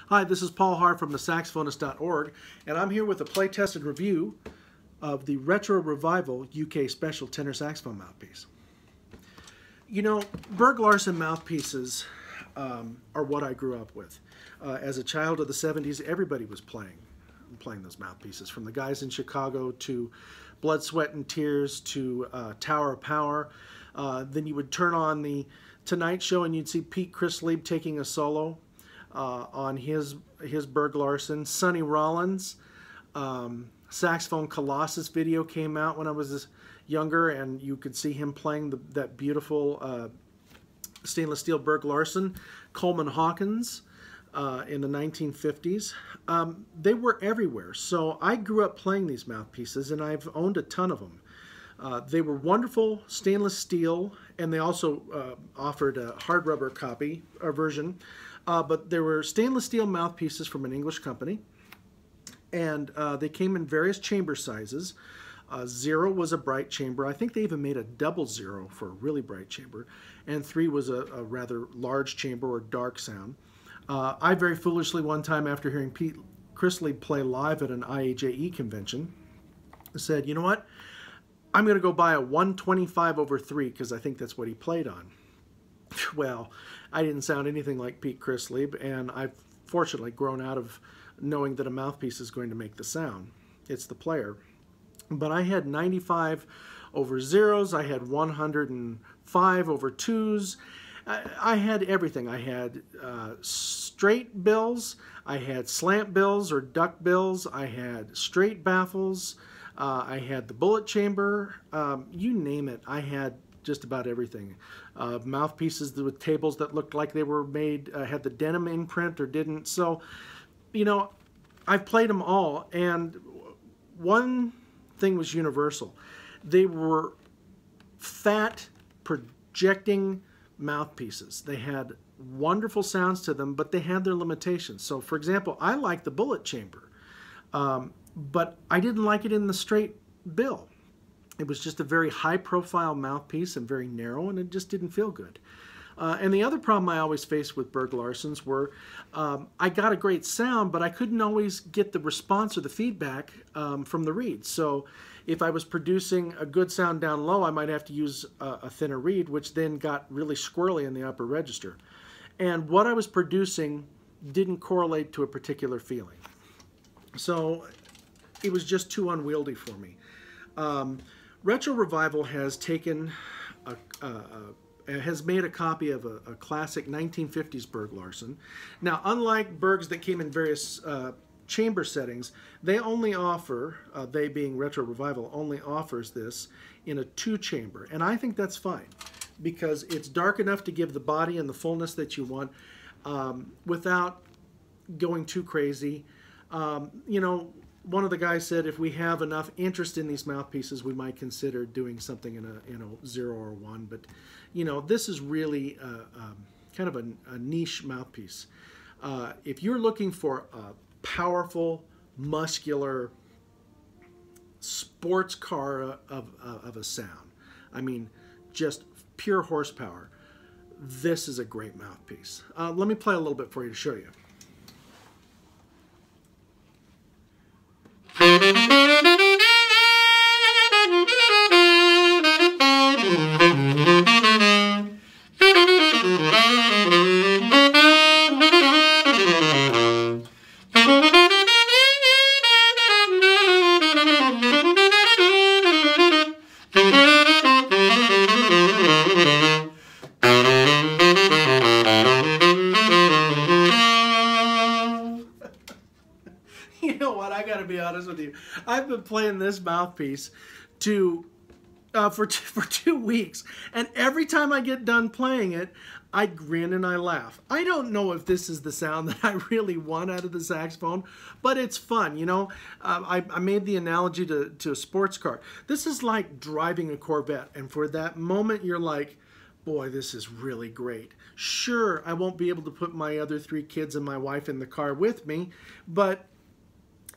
Hi, this is Paul Hart from thesaxophonist.org, and I'm here with a play-tested review of the Retro Revival UK Special tenor saxophone mouthpiece. You know, Berg Larsen mouthpieces are what I grew up with. As a child of the 70s, everybody was playing those mouthpieces, from the guys in Chicago to Blood, Sweat, and Tears to Tower of Power. Then you would turn on the Tonight Show and you'd see Pete Chrisley taking a solo on his Berg Larsen. Sonny Rollins, Saxophone Colossus video came out when I was younger, and you could see him playing that beautiful stainless steel Berg Larsen. Coleman Hawkins in the 1950s. They were everywhere. So I grew up playing these mouthpieces, and I've owned a ton of them. They were wonderful stainless steel, and they also offered a hard rubber copy version. But there were stainless steel mouthpieces from an English company, and they came in various chamber sizes. 0 was a bright chamber. I think they even made a double 0 for a really bright chamber, and 3 was a rather large chamber or dark sound. I very foolishly one time, after hearing Pete Chrisley play live at an IAJE convention, said, you know what, I'm going to go buy a 125/3 because I think that's what he played on. Well, I didn't sound anything like Pete Chrisley, and I've fortunately grown out of knowing that a mouthpiece is going to make the sound. It's the player. But I had 95/0s, I had 105/2s, I had everything. I had straight bills, I had slant bills or duck bills, I had straight baffles, I had the bullet chamber, you name it, I had just about everything. Mouthpieces with tables that looked like they were made, had the denim imprint or didn't. So, you know, I've played them all, and one thing was universal. They were fat, projecting mouthpieces. They had wonderful sounds to them, but they had their limitations. So, for example, I like the bullet chamber, but I didn't like it in the straight bill. It was just a very high-profile mouthpiece and very narrow, and it just didn't feel good. And the other problem I always faced with Berg Larsens were I got a great sound, but I couldn't always get the response or the feedback from the reed. So if I was producing a good sound down low, I might have to use a thinner reed, which then got really squirrely in the upper register. And what I was producing didn't correlate to a particular feeling. So it was just too unwieldy for me. Retro Revival has taken has made a copy of a classic 1950s Berg Larsen. Now, unlike Bergs that came in various chamber settings, they only offer, they being Retro Revival, only offers this in a 2-chamber. And I think that's fine, because it's dark enough to give the body and the fullness that you want without going too crazy. You know, one of the guys said if we have enough interest in these mouthpieces, we might consider doing something in a 0 or 1. But, you know, this is really kind of a niche mouthpiece. If you're looking for a powerful, muscular sports car of a sound, I mean, just pure horsepower, this is a great mouthpiece. Let me play a little bit for you to show you. You know what? I got to be honest with you. I've been playing this mouthpiece for 2 weeks, and every time I get done playing it, I grin and I laugh. I don't know if this is the sound that I really want out of the saxophone, but it's fun. You know, I made the analogy to a sports car. This is like driving a Corvette, and for that moment, you're like, boy, this is really great. Sure, I won't be able to put my other 3 kids and my wife in the car with me,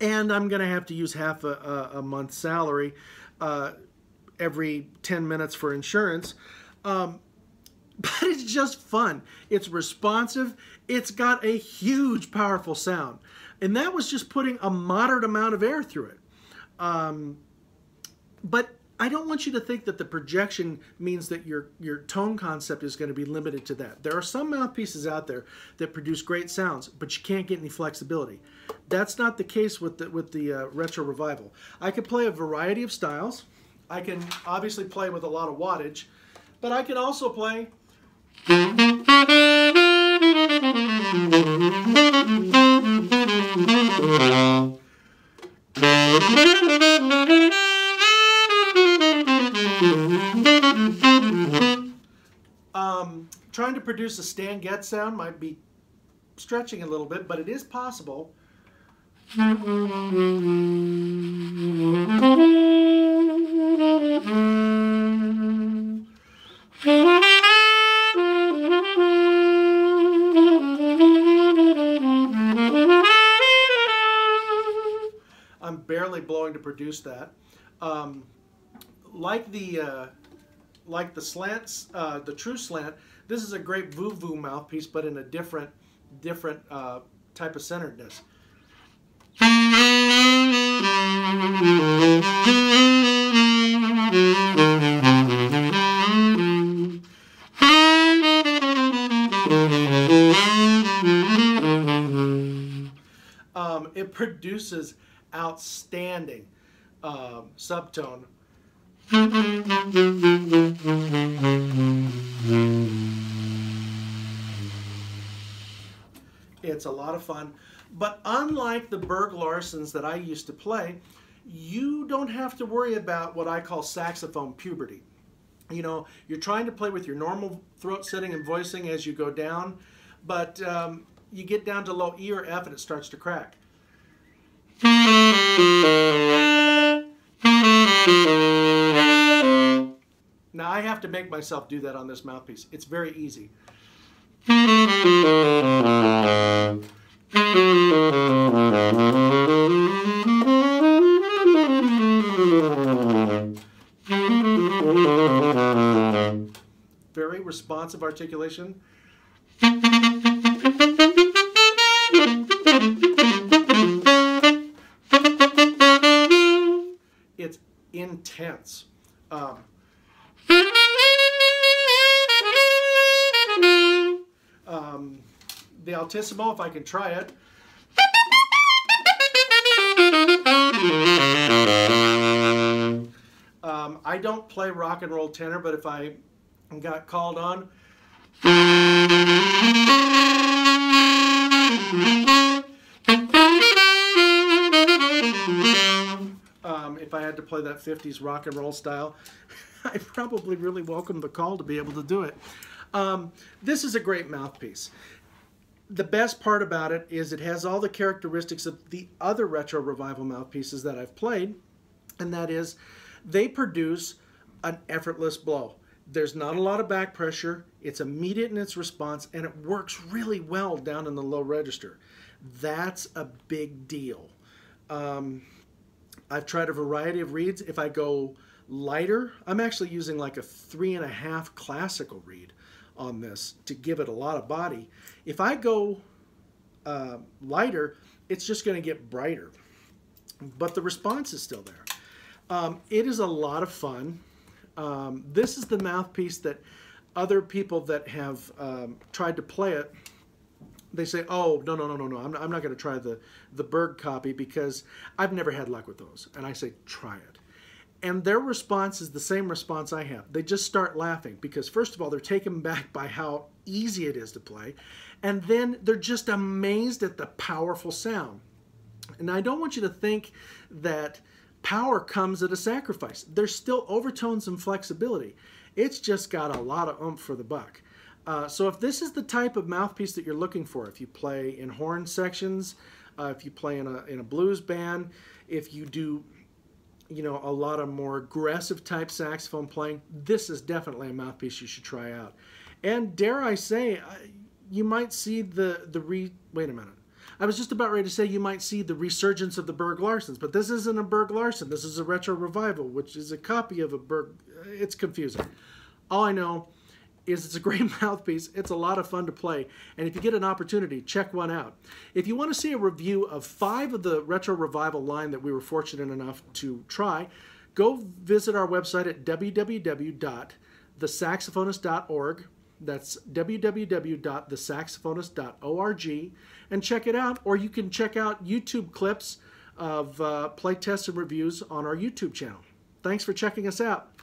and I'm going to have to use half a month's salary every 10 minutes for insurance. but it's just fun. It's responsive. It's got a huge, powerful sound. And that was just putting a moderate amount of air through it. But I don't want you to think that the projection means that your tone concept is going to be limited to that. There are some mouthpieces out there that produce great sounds, but you can't get any flexibility. That's not the case with the Retro Revival. I can play a variety of styles. I can obviously play with a lot of wattage, but I can also play trying to produce a stand-get sound might be stretching a little bit, but it is possible. I'm barely blowing to produce that. Like the slants, the true slant, this is a great voo-voo mouthpiece, but in a different type of centeredness. It produces outstanding subtone. It's a lot of fun, but unlike the Berg Larsons that I used to play, you don't have to worry about what I call saxophone puberty. You know, you're trying to play with your normal throat setting and voicing as you go down, but you get down to low E or F and it starts to crack. Now I have to make myself do that on this mouthpiece. It's very easy. Very responsive articulation. It's intense. The altissimo, if I can try it. I don't play rock and roll tenor, but if I got called on, if I had to play that 50s rock and roll style, I probably really welcome the call to be able to do it. This is a great mouthpiece. The best part about it is it has all the characteristics of the other Retro Revival mouthpieces that I've played, and that is they produce an effortless blow. There's not a lot of back pressure, it's immediate in its response, and it works really well down in the low register. That's a big deal. I've tried a variety of reeds. If I go lighter, I'm actually using like a 3.5 classical reed on this to give it a lot of body. If I go lighter, it's just going to get brighter, but the response is still there. It is a lot of fun. This is the mouthpiece that other people that have tried to play it, they say, oh, no, I'm not going to try the Berg copy because I've never had luck with those. And I say, try it. And their response is the same response I have. They just start laughing because, first of all, they're taken back by how easy it is to play. And then they're just amazed at the powerful sound. And I don't want you to think that power comes at a sacrifice. There's still overtones and flexibility. It's just got a lot of oomph for the buck. So if this is the type of mouthpiece that you're looking for, if you play in horn sections, if you play in a blues band, if you do, you know, a lot of more aggressive type saxophone playing, this is definitely a mouthpiece you should try out. And dare I say, you might see wait a minute. I was just about ready to say you might see the resurgence of the Berg Larsons, but this isn't a Berg Larson. This is a Retro Revival, which is a copy of a Berg. It's confusing. All I know is it's a great mouthpiece. It's a lot of fun to play. And if you get an opportunity, check one out. If you want to see a review of 5 of the Retro Revival line that we were fortunate enough to try, go visit our website at www.thesaxophonist.org. That's www.thesaxophonist.org, and check it out. Or you can check out YouTube clips of play tests and reviews on our YouTube channel. Thanks for checking us out.